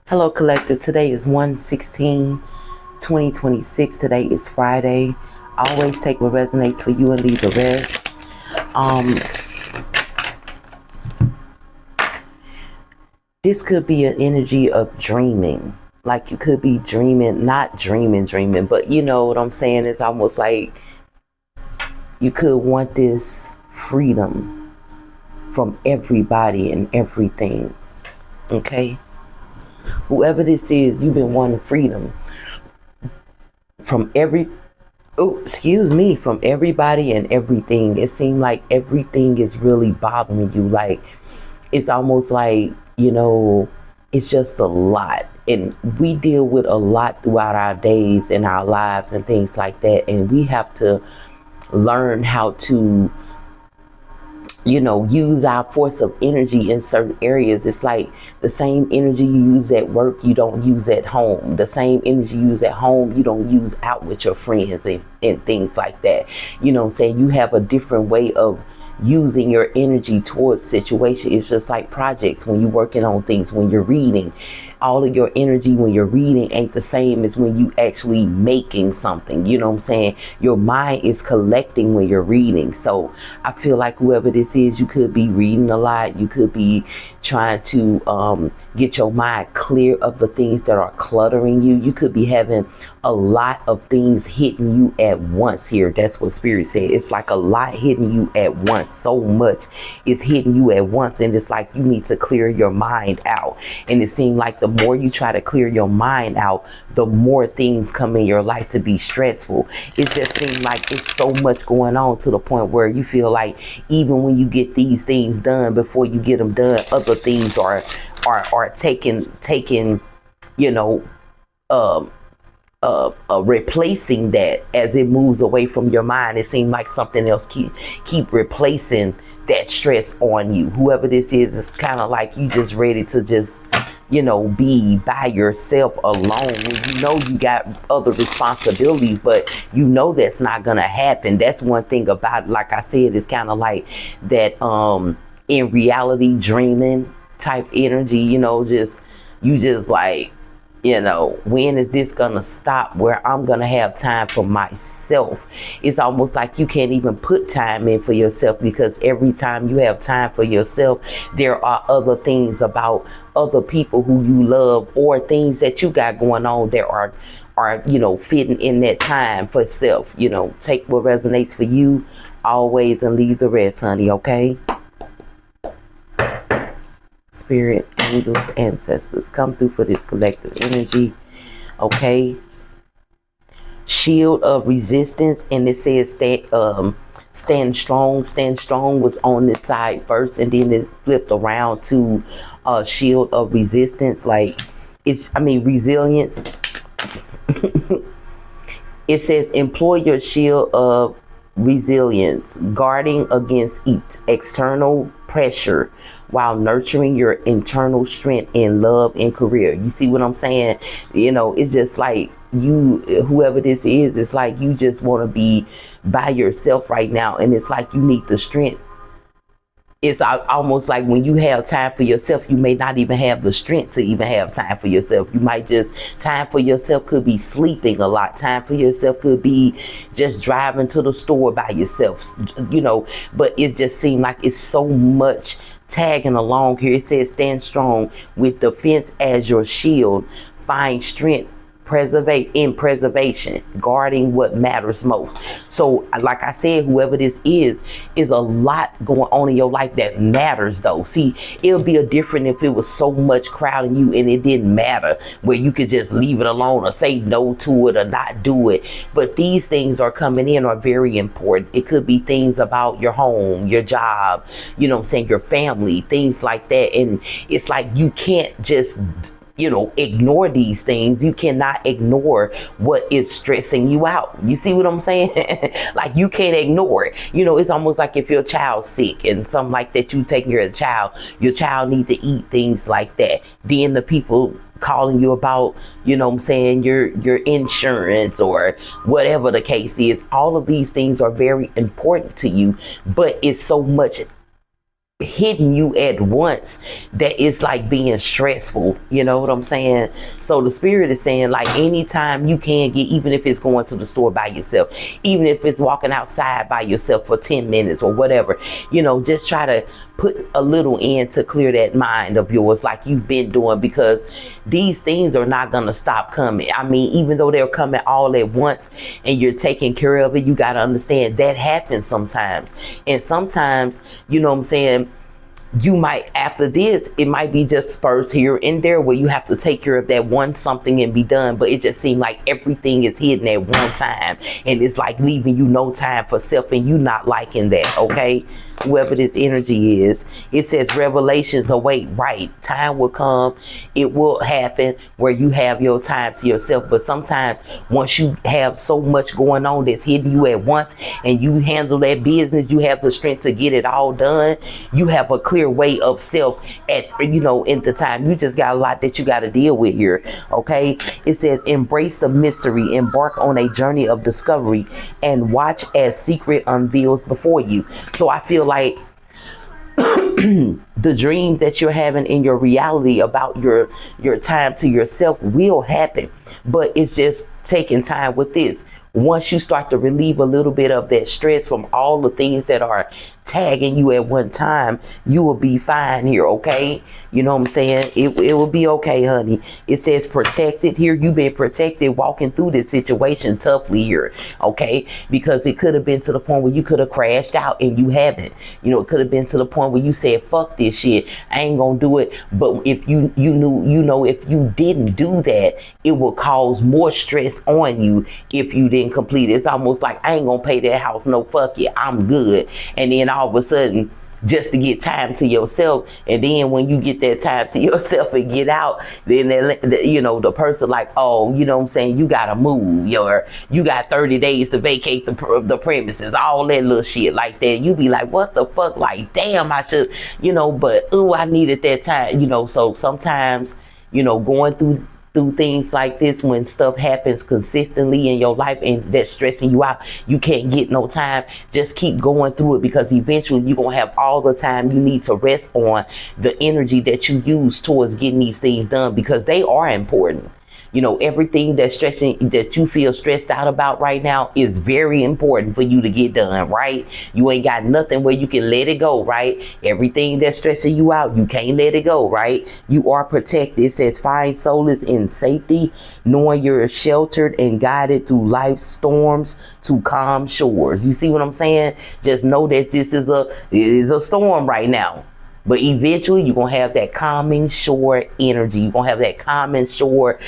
Hello, collective. Today is 1/16/2026. Today is Friday. Always take what resonates for you and leave the rest. Um, this could be an energy of dreaming. Like you could be dreaming, not dreaming, but you know what I'm saying? It's almost like you could want this freedom from everybody and everything. Okay? Whoever this is, you've been wanting freedom from from everybody and everything. It seemed like everything is really bothering you. Like it's almost like, it's just a lot. And we deal with a lot throughout our days and our lives and things like that. And we have to learn how to use our force of energy in certain areas. It's like the same energy you use at work, you don't use at home. The same energy you use at home, you don't use out with your friends and things like that. You know what I'm saying? You have a different way of using your energy towards situation. It's just like projects when you're working on things, when you're reading. All of your energy when you're reading ain't the same as when you actually making something. You know what I'm saying? Your mind is collecting when you're reading. So I feel like whoever this is, you could be reading a lot. You could be trying to get your mind clear of the things that are cluttering you. You could be having a lot of things hitting you at once here. That's what Spirit said. It's like a lot hitting you at once. So much is hitting you at once. And it's like you need to clear your mind out. And it seemed like the more you try to clear your mind out, the more things come in your life to be stressful. It just seems like it's so much going on to the point where you feel like even when you get these things done, before you get them done, other things are taking replacing that as it moves away from your mind. It seems like something else keep replacing that stress on you. Whoever this is kind of like you just ready to just be by yourself alone when you got other responsibilities, but that's not gonna happen. That's one thing about it. Like I said, it's kind of like that in reality dreaming type energy. Just like, when is this gonna stop where I'm gonna have time for myself? It's almost like you can't even put time in for yourself, because every time you have time for yourself, there are other things about other people who you love, or things that you got going on that are fitting in that time for self. Take what resonates for you always and leave the rest, honey. Okay? Spirit, angels, ancestors, come through for this collective energy. Okay? Shield of resistance, and it says that stand strong. Stand strong was on this side first, and then it flipped around to shield of resistance. Like resilience. It says employ your shield of resilience, guarding against external pressure while nurturing your internal strength in love and career. You see what I'm saying? It's just like whoever this is, it's like you just want to be by yourself right now, and it's like you need the strength. It's almost like when you have time for yourself, you may not even have the strength to even have time for yourself. You might time for yourself could be sleeping a lot. Time for yourself could be just driving to the store by yourself, but it just seems like it's so much tagging along here. It says stand strong with defense as your shield. Find strength preservation, guarding what matters most. So like I said, whoever this is a lot going on in your life that matters though. See, it'll be a different if it was so much crowding you and it didn't matter, where you could just leave it alone or say no to it or not do it. But these things are coming in are very important. It could be things about your home, your job, your family, things like that. And it's like you can't just ignore these things. You cannot ignore what is stressing you out. You see what I'm saying? Like you can't ignore it. It's almost like if your child's sick and something like that, you take care of the child, your child need to eat, things like that. Then the people calling you about, your insurance or whatever the case is. All of these things are very important to you, but it's so much hitting you at once that it's like being stressful. You know what I'm saying? So the spirit is saying, like, anytime you can get, even if it's going to the store by yourself, even if it's walking outside by yourself for 10 minutes or whatever, just try to put a little in to clear that mind of yours like you've been doing, because these things are not going to stop coming. I mean, even though they're coming all at once and you're taking care of it, you got to understand that happens sometimes. And sometimes, you know what I'm saying, you might, after this, it might be just spurs here and there where you have to take care of that one something and be done. But it just seems like everything is hidden at one time, and it's like leaving you no time for self, and you not liking that. Okay, whoever this energy is, it says revelations await. Right, time will come, it will happen where you have your time to yourself. But sometimes once you have so much going on that's hitting you at once, and you handle that business, you have the strength to get it all done, you have a clear way of self at in the time. You just got a lot that you got to deal with here. Okay, it says embrace the mystery, embark on a journey of discovery, and watch as secret unveils before you. So I feel like the dreams that you're having in your reality about your time to yourself will happen, but it's just taking time with this. Once you start to relieve a little bit of that stress from all the things that are tagging you at one time, you will be fine here. Okay, you know what I'm saying? It will be okay, honey. It says protected here. You've been protected walking through this situation toughly here. Okay, because it could have been to the point where you could have crashed out, and you haven't. It could have been to the point where you said, fuck this shit, I ain't gonna do it. But if you knew, if you didn't do that, it will cause more stress on you if you didn't complete it. It's almost like, I ain't gonna pay that house, no, fuck it, I'm good. And then all of a sudden, just to get time to yourself, and then when you get that time to yourself and get out, then the person like, oh, you know what I'm saying, you gotta move, you got 30 days to vacate the premises, all that little shit like that. You be like, what the fuck, like, damn, I should, but I needed that time. So sometimes, going through things like this, when stuff happens consistently in your life and that's stressing you out, you can't get no time, just keep going through it, because eventually you're gonna have all the time you need to rest on the energy that you use towards getting these things done, because they are important. Everything that you feel stressed out about right now is very important for you to get done, right? You ain't got nothing where you can let it go, right? Everything that's stressing you out, you can't let it go, right? You are protected. It says find solace in safety, knowing you're sheltered and guided through life's storms to calm shores. You see what I'm saying? Just know that this is a storm right now. But eventually you're going to have that calming shore energy. You're going to have that calming shore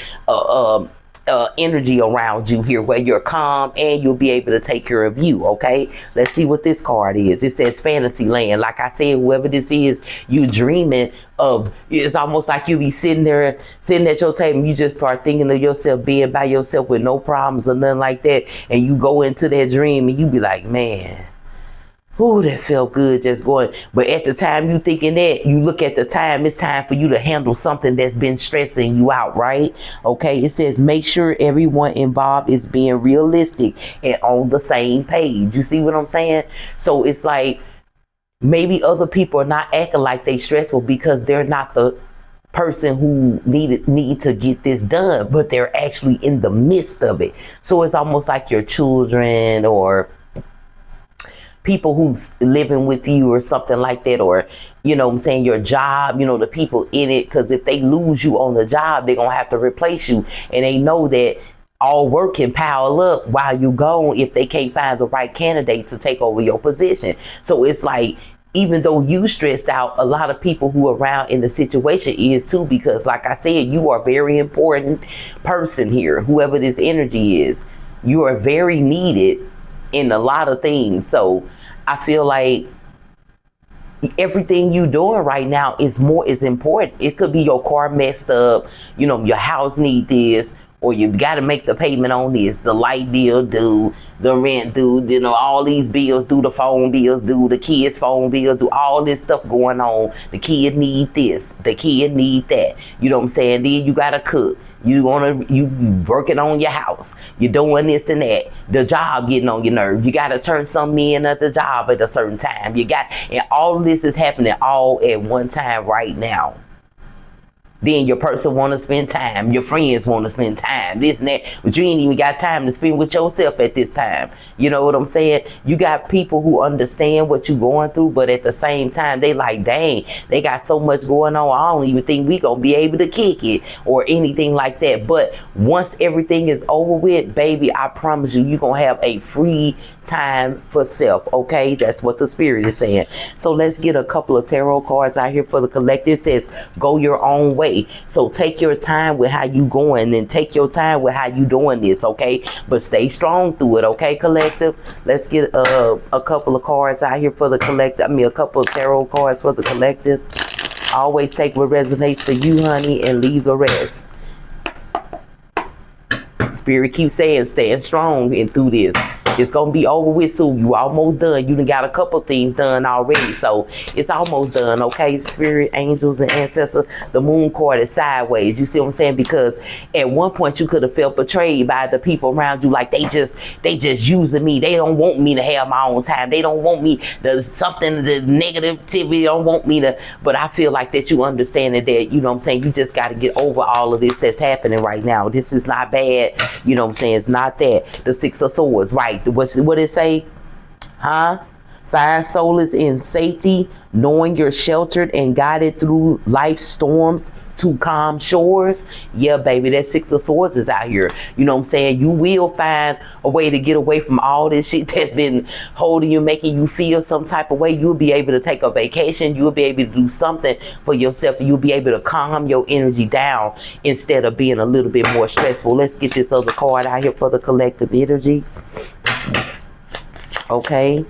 energy around you here, where you're calm and you'll be able to take care of you. Okay, let's see what this card is. It says fantasy land. Like I said, whoever this is, you dreaming of, it's almost like you be sitting at your table, and you just start thinking of yourself being by yourself with no problems or nothing like that, and you go into that dream and you be like, man, ooh, that felt good just going. But at the time you thinking that, you look at the time, it's time for you to handle something that's been stressing you out, right? Okay, it says make sure everyone involved is being realistic and on the same page. You see what I'm saying? So it's like, maybe other people are not acting like they stressful because they're not the person who need to get this done, but they're actually in the midst of it. So it's almost like your children or people who's living with you or something like that, or your job, the people in it, because if they lose you on the job, they're gonna have to replace you, and they know that all work can pile up while you're gone if they can't find the right candidate to take over your position. So it's like, even though you stressed out, a lot of people who are around in the situation is too, because like I said, you are a very important person here. Whoever this energy is, you are very needed in a lot of things. So I feel like everything you doing right now is important. It could be your car messed up, your house need this, or you got to make the payment on this, the light bill due, the rent due, you know, all these bills due, the phone bills due, the kids' phone bills due, all this stuff going on. The kid need this, the kid need that. You know what I'm saying? Then you got to cook. You working on your house. You're doing this and that. The job getting on your nerve. You got to turn something in at the job at a certain time. And all of this is happening all at one time right now. Then your person want to spend time. Your friends want to spend time. This and that. But you ain't even got time to spend with yourself at this time. You know what I'm saying? You got people who understand what you're going through, but at the same time, they like, dang, they got so much going on. I don't even think we gonna be able to kick it or anything like that. But once everything is over with, baby, I promise you, you're gonna have a free time for self. Okay? That's what the spirit is saying. So let's get a couple of tarot cards out here for the collective. It says, go your own way. So take your time with how you going, and take your time with how you doing this, okay? But stay strong through it, okay, collective? Let's get a couple of cards out here for the collective. A couple of tarot cards for the collective. Always take what resonates for you, honey, and leave the rest. Spirit keeps saying, stand strong and through this. It's gonna be over with soon. You almost done. You done got a couple things done already, so it's almost done. Okay, spirit, angels, and ancestors. The moon card is sideways. You see what I'm saying? Because at one point you could have felt betrayed by the people around you, like they just using me. They don't want me to have my own time. They don't want me the negativity. Don't want me to. But I feel like that you understand that, you know what I'm saying, you just got to get over all of this that's happening right now. This is not bad. You know what I'm saying? It's not that. The Six of Swords, right? What it say? Huh? Find solace in safety, knowing you're sheltered and guided through life's storms to calm shores. Yeah, baby, that Six of Swords is out here. You know what I'm saying? You will find a way to get away from all this shit that's been holding you, making you feel some type of way. You'll be able to take a vacation. You'll be able to do something for yourself. You'll be able to calm your energy down instead of being a little bit more stressful. Let's get this other card out here for the collective energy. Okay.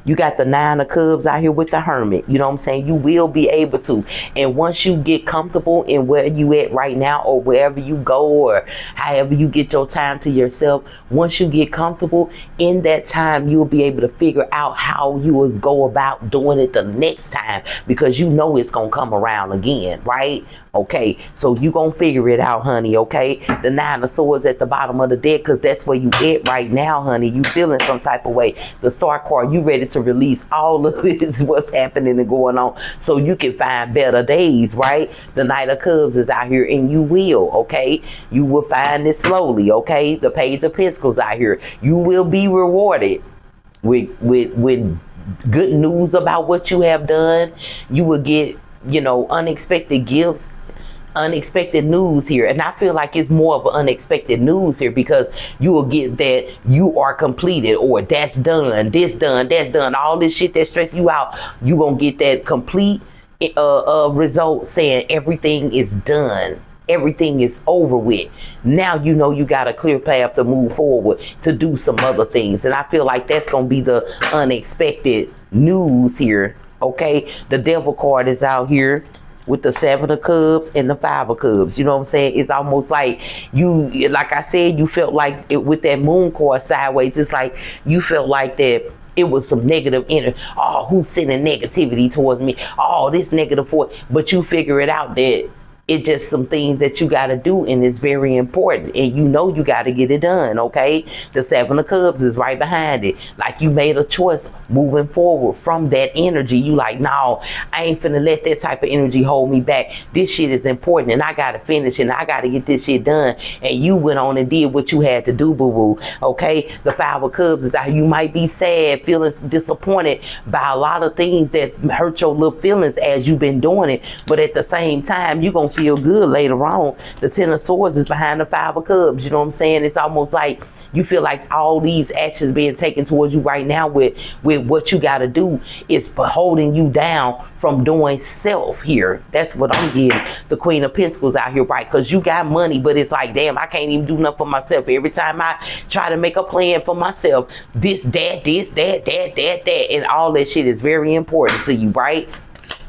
You got the Nine of Cups out here with the Hermit. You know what I'm saying? You will be able to. And once you get comfortable in where you at right now, or wherever you go, or however you get your time to yourself, once you get comfortable in that time, you'll be able to figure out how you will go about doing it the next time, because you know it's going to come around again, right? Okay, so you going to figure it out, honey, okay? The Nine of Swords at the bottom of the deck, because that's where you at right now, honey. You feeling some type of way. The Star card, you ready to release all of this, what's happening and going on, so you can find better days, right? The Knight of Cups is out here, and you will, okay? You will find it slowly, okay? The Page of Pentacles out here. You will be rewarded with good news about what you have done. You will get, you know, unexpected gifts, unexpected news here. And I feel like it's more of an unexpected news here, because you will get that you are completed, or that's done, this done, that's done, all this shit that stress you out. You gonna get that complete result saying everything is done. Everything is over with. Now you know you got a clear path to move forward to do some other things. And I feel like that's gonna be the unexpected news here. Okay, the Devil card is out here with the Seven of Cups and the Five of Cups. You know what I'm saying? It's almost like you, like I said, you felt like it with that Moon card sideways. It's like you felt like that it was some negative energy. Oh, who's sending negativity towards me? Oh, this negative force. But you figure it out that it's just some things that you got to do, and it's very important, and you know you got to get it done, okay? The Seven of Cups is right behind it. Like you made a choice moving forward from that energy. You like, no, I ain't finna let that type of energy hold me back. This shit is important, and I got to finish, and I got to get this shit done. And you went on and did what you had to do, boo-boo, okay? The Five of Cups is how you might be sad, feeling disappointed by a lot of things that hurt your little feelings as you've been doing it. But at the same time, you're going to feel good later on. The Ten of Swords is behind the Five of Cups. You know what I'm saying? It's almost like you feel like all these actions being taken towards you right now with what you got to do is holding you down from doing self here. That's what I'm getting. The Queen of Pentacles out here, right? Because you got money, but it's like, damn, I can't even do nothing for myself. Every time I try to make a plan for myself, this, that, and all that shit is very important to you, right?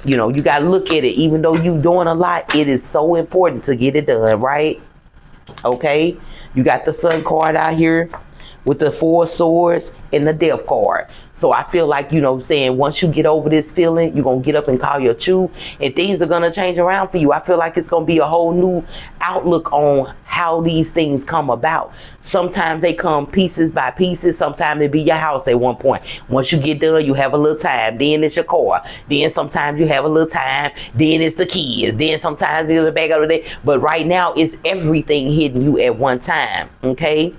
You know, you got to look at it. Even though you doing a lot, it is so important to get it done, right? Okay, you got the Sun card out here with the Four of Swords and the Death card. So I feel like, you know what I'm saying, once you get over this feeling, you're going to get up and call your true, and things are going to change around for you. I feel like it's going to be a whole new outlook on how these things come about. Sometimes they come pieces by pieces. Sometimes it be your house at one point. Once you get done, you have a little time. Then it's your car. Then sometimes you have a little time. Then it's the kids. Then sometimes it's the back of the day. But right now, it's everything hitting you at one time. Okay?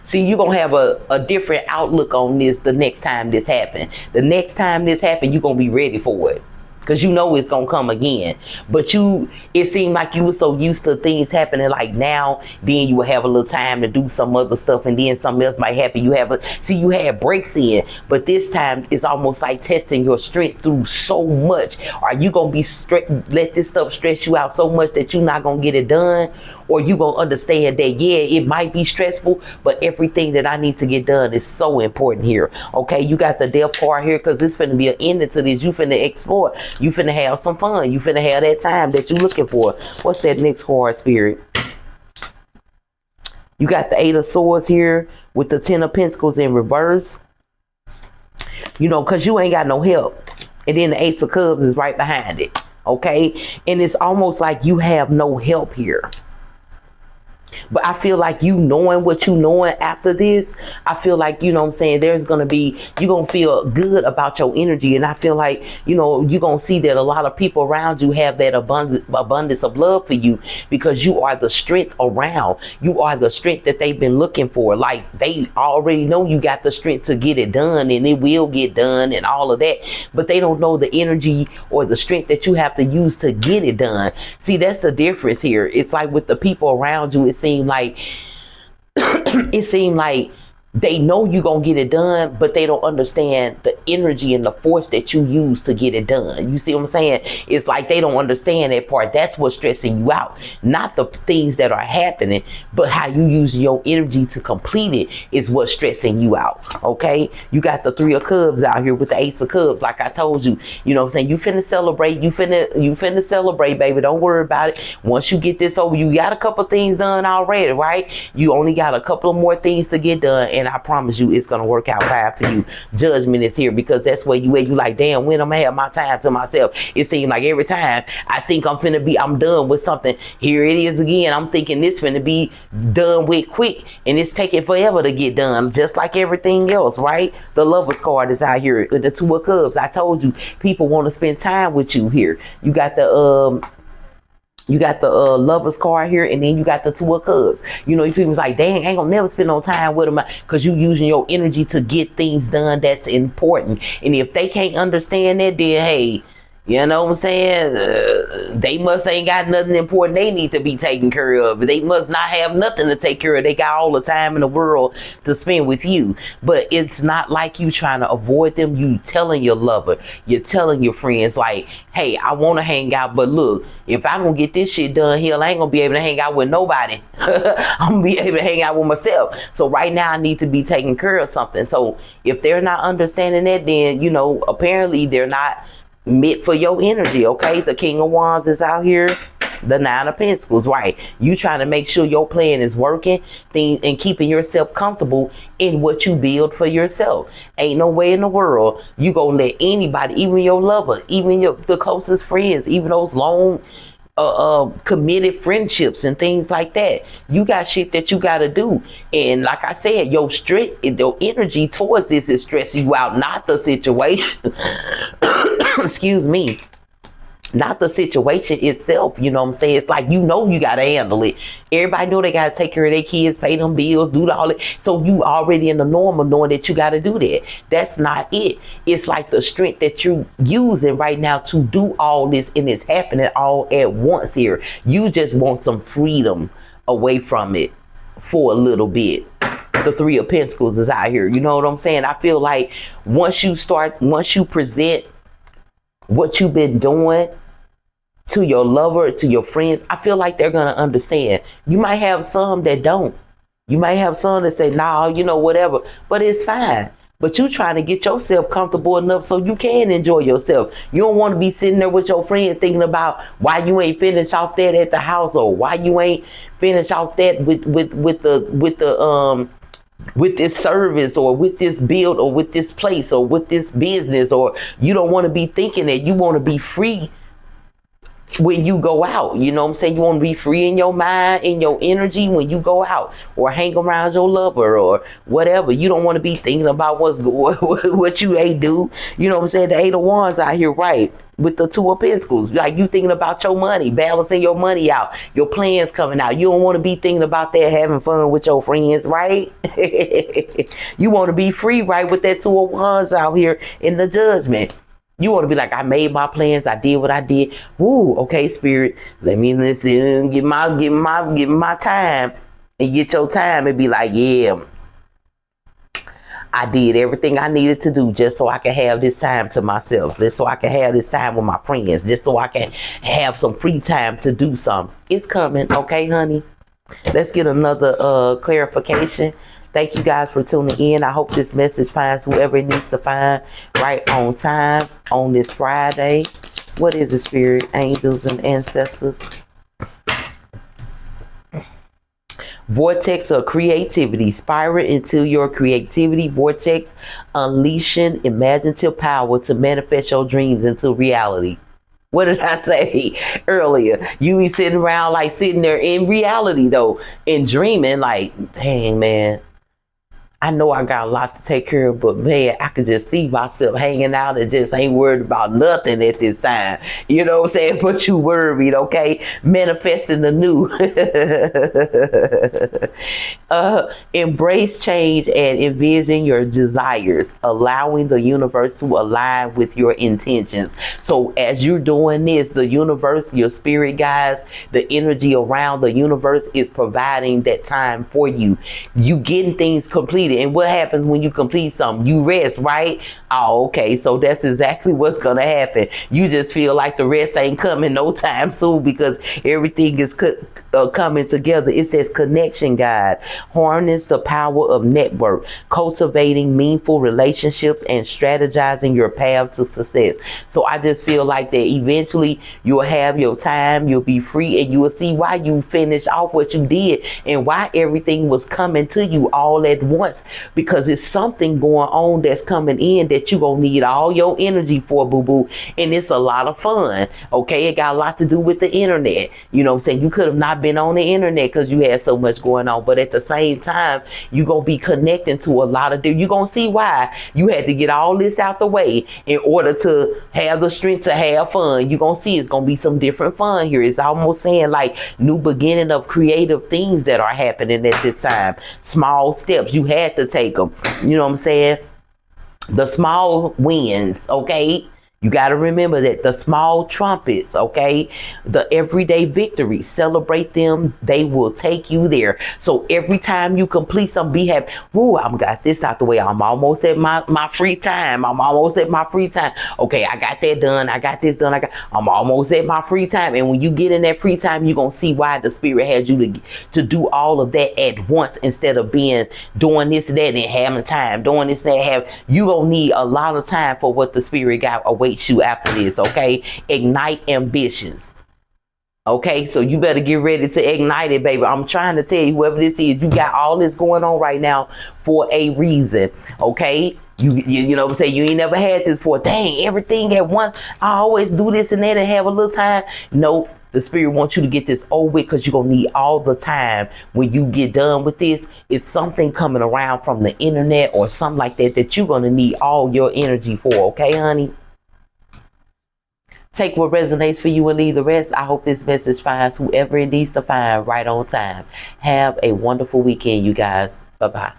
See, you're going to have a different outlook on this the next time this happens. The next time this happens, you're going to be ready for it. Because you know it's going to come again. But it seemed like you were so used to things happening like now, then you will have a little time to do some other stuff, and then something else might happen. You had breaks in, but this time it's almost like testing your strength through so much. Are you going to be let this stuff stress you out so much that you're not going to get it done? Or you going to understand that, yeah, it might be stressful, but everything that I need to get done is so important here. Okay, you got the Death card here because it's finna be an ending to this. You finna explore. You finna have some fun. You finna have that time that you're looking for. What's that next card, Spirit? You got the Eight of Swords here with the Ten of Pentacles in reverse. You know, because you ain't got no help. And then the Ace of Cups is right behind it. Okay? And it's almost like you have no help here. But I feel like you knowing what you knowing after this, I feel like, you know what I'm saying, there's going to be, you're going to feel good about your energy. And I feel like, you know, you're going to see that a lot of people around you have that abundance of love for you, because you are the strength around. You are the strength that they've been looking for. Like, they already know you got the strength to get it done, and it will get done and all of that. But they don't know the energy or the strength that you have to use to get it done. See, that's the difference here. It's like with the people around you, it seemed like they know you're gonna get it done, but they don't understand the energy and the force that you use to get it done. You see what I'm saying? It's like they don't understand that part. That's what's stressing you out. Not the things that are happening, but how you use your energy to complete it is what's stressing you out. Okay? You got the Three of Cups out here with the Ace of Cups. Like I told you, you know what I'm saying? You finna celebrate. You finna celebrate, baby. Don't worry about it. Once you get this over, you got a couple things done already, right? You only got a couple of more things to get done. And I promise you, it's going to work out fine for you. Judgment is here, because that's where you at. You like, damn, when I'm going to have my time to myself? It seems like every time I think I'm done with something, here it is again. I'm thinking this finna be done with quick, and it's taking forever to get done, just like everything else, right? The Lover's card is out here. The Two of Cups. I told you, people want to spend time with you here. You got the Lover's card here, and then you got the Two of Cups. You know, people's like, dang, I ain't gonna never spend no time with them, because you using your energy to get things done that's important. And if they can't understand that, then hey, you know what I'm saying? They must ain't got nothing important they need to be taken care of. They must not have nothing to take care of. They got all the time in the world to spend with you. But it's not like you trying to avoid them. You telling your lover, you're telling your friends like, hey, I want to hang out, but look, if I'm going to get this shit done here, I ain't going to be able to hang out with nobody. I'm going to be able to hang out with myself. So right now I need to be taking care of something. So if they're not understanding that, then, you know, apparently they're not meant for your energy. Okay, the King of Wands is out here, the Nine of Pentacles, right? You trying to make sure your plan is working, and keeping yourself comfortable in what you build for yourself. Ain't no way in the world you gonna let anybody, even your lover, even the closest friends, even those long committed friendships and things like that. You got shit that you got to do. And like I said, your strength, your energy towards this is stressing you out, not the situation. Excuse me. Not the situation itself. You know what I'm saying? It's like, you know, you got to handle it. Everybody know they got to take care of their kids, pay them bills, do all it. So you already in the norm of knowing that you got to do that. That's not it. It's like the strength that you're using right now to do all this, and it's happening all at once here. You just want some freedom away from it for a little bit. The Three of Pentacles is out here. You know what I'm saying? I feel like once you present what you've been doing to your lover, to your friends, I feel like they're going to understand. You might have some that don't. You might have some that say, nah, you know, whatever, but it's fine. But you trying to get yourself comfortable enough so you can enjoy yourself. You don't want to be sitting there with your friend thinking about why you ain't finished off that at the house, or why you ain't finished off that with this service, or with this build, or with this place, or with this business. Or you don't want to be thinking that you want to be free when you go out. You know what I'm saying? You want to be free in your mind, in your energy when you go out, or hang around your lover, or whatever. You don't want to be thinking about what you ain't do. You know what I'm saying? The 8 of Wands out here, right? With the 2 of Pentacles. Like, you thinking about your money, balancing your money out, your plans coming out. You don't want to be thinking about that, having fun with your friends, right? You want to be free, right? With that 2 of Wands out here in the Judgment. You want to be like, I made my plans. I did what I did. Woo, okay, Spirit. Let me listen. Get my time, and get your time, and be like, yeah, I did everything I needed to do just so I can have this time to myself. Just so I can have this time with my friends. Just so I can have some free time to do something. It's coming, okay, honey? Let's get another clarification. Thank you guys for tuning in. I hope this message finds whoever it needs to find right on time on this Friday. What is it, Spirit, angels, and ancestors? Vortex of creativity. Spiral into your creativity vortex, unleashing imaginative power to manifest your dreams into reality. What did I say earlier? You be sitting around, like, sitting there in reality though, and dreaming like, dang, man, I know I got a lot to take care of, but man, I could just see myself hanging out and just ain't worried about nothing at this time. You know what I'm saying? But you worried, okay? Manifesting the new. Embrace change and envision your desires, allowing the universe to align with your intentions. So as you're doing this, the universe, your spirit guides, the energy around the universe is providing that time for you. You getting things completed. And what happens when you complete something? You rest, right? Oh, okay. So that's exactly what's going to happen. You just feel like the rest ain't coming no time soon, because everything is coming together. It says connection guide. Harness the power of network, cultivating meaningful relationships, and strategizing your path to success. So I just feel like that eventually you'll have your time, you'll be free, and you will see why you finished off what you did and why everything was coming to you all at once. Because it's something going on that's coming in that you're gonna need all your energy for, boo-boo. And it's a lot of fun, okay? It got a lot to do with the internet. You know what I'm saying? You could have not been on the internet because you had so much going on, but at the same time, you're gonna be connecting to a lot of you're gonna see why you had to get all this out the way in order to have the strength to have fun. You're gonna see it's gonna be some different fun here. It's almost saying like new beginning of creative things that are happening at this time. Small steps, you had to take them. You know what I'm saying? The small wins, okay? You got to remember that the small trumpets, okay, the everyday victories, celebrate them. They will take you there. So every time you complete some, be happy. Woo, I've got this out the way. I'm almost at my free time. I'm almost at my free time. Okay, I got that done. I got this done. I'm almost at my free time. And when you get in that free time, you're going to see why the spirit had you to do all of that at once, instead of doing this and that and having time, doing this and that. You going to need a lot of time for what the spirit got away you after this, okay? Ignite ambitions. Okay, so you better get ready to ignite it, baby. I'm trying to tell you, whoever this is, you got all this going on right now for a reason, okay? You know what I'm saying? You ain't never had this before. Dang, everything at once. I always do this and that and have a little time. Nope. The spirit wants you to get this over with, because you're going to need all the time when you get done with this. It's something coming around from the internet or something like that you're going to need all your energy for, okay, honey? Take what resonates for you and leave the rest. I hope this message finds whoever it needs to find right on time. Have a wonderful weekend, you guys. Bye-bye.